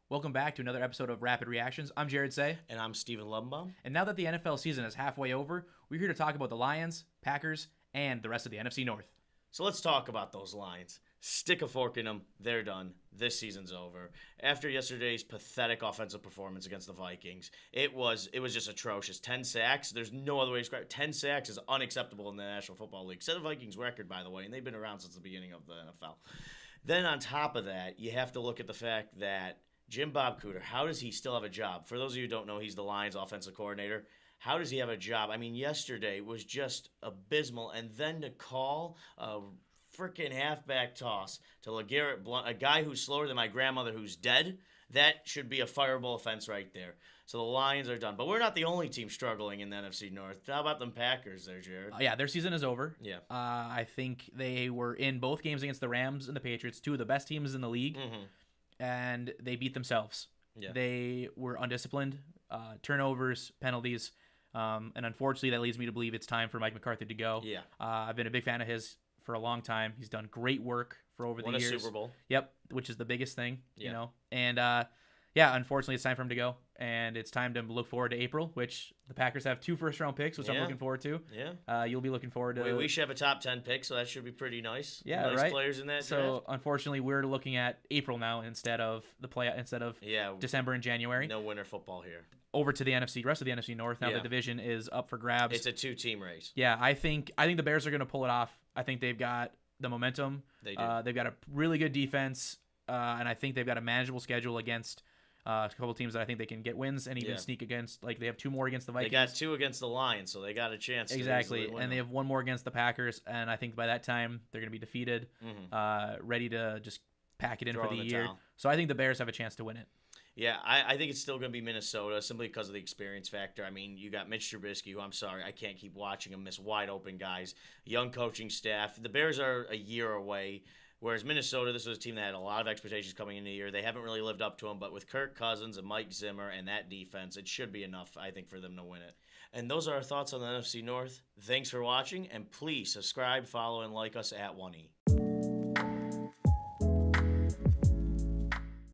Welcome back to another episode of Rapid Reactions. I'm Jared Say. And I'm Steven Lumbaum. And now that the NFL season is halfway over, we're here to talk about the Lions, Packers, and the rest of the NFC North. So let's talk about those Lions. Stick a fork in them. They're done. This season's over. After yesterday's pathetic offensive performance against the Vikings, it was just atrocious. 10 sacks. There's no other way to describe it. 10 sacks is unacceptable in the National Football League. Set the Vikings record, by the way, and they've been around since the beginning of the NFL. Then on top of that, you have to look at the fact that Jim Bob Cooter, how does he still have a job? For those of you who don't know, he's the Lions offensive coordinator. How does he have a job? I mean, yesterday was just abysmal. And then to call a freaking halfback toss to LeGarrette Blount, a guy who's slower than my grandmother who's dead, that should be a fireable offense right there. So the Lions are done. But we're not the only team struggling in the NFC North. How about them Packers there, Jared? Yeah, their season is over. Yeah. I think they were in both games against the Rams and the Patriots, two of the best teams in the league, and they beat themselves. Yeah. They were undisciplined, turnovers, penalties, and unfortunately that leads me to believe it's time for Mike McCarthy to go. Yeah. I've been a big fan of his for a long time. He's done great work for over the Won years. a Super Bowl. Yep, which is the biggest thing, you Yeah. know. And yeah, unfortunately, it's time for him to go, and it's time to look forward to April, which the Packers have 2 first-round picks, which I'm Yeah. looking forward to. Yeah. You'll be looking forward to. We should have a top 10 pick, so that should be pretty nice. Yeah, nice right. players in that So unfortunately, we're looking at April now instead of December and January. No winter football here. Over to the rest of the NFC North. Now Yeah. the division is up for grabs. It's a 2-team race. Yeah, I think the Bears are going to pull it off. I think they've got the momentum. They do. They've got a really good defense, and I think they've got a manageable schedule against a couple teams that I think they can get wins and even sneak against. Like they have 2 more against the Vikings. They got 2 against the Lions, so they got a chance. Exactly, to win and they have 1 more against the Packers, and I think by that time they're going to be defeated, ready to just pack it in for the year. Towel. So I think the Bears have a chance to win it. Yeah, I think it's still going to be Minnesota simply because of the experience factor. I mean, you got Mitch Trubisky, who I'm sorry, I can't keep watching him miss wide open guys, young coaching staff. The Bears are a year away, whereas Minnesota, this was a team that had a lot of expectations coming into the year. They haven't really lived up to them, but with Kirk Cousins and Mike Zimmer and that defense, it should be enough, I think, for them to win it. And those are our thoughts on the NFC North. Thanks for watching, and please subscribe, follow, and like us at 1E.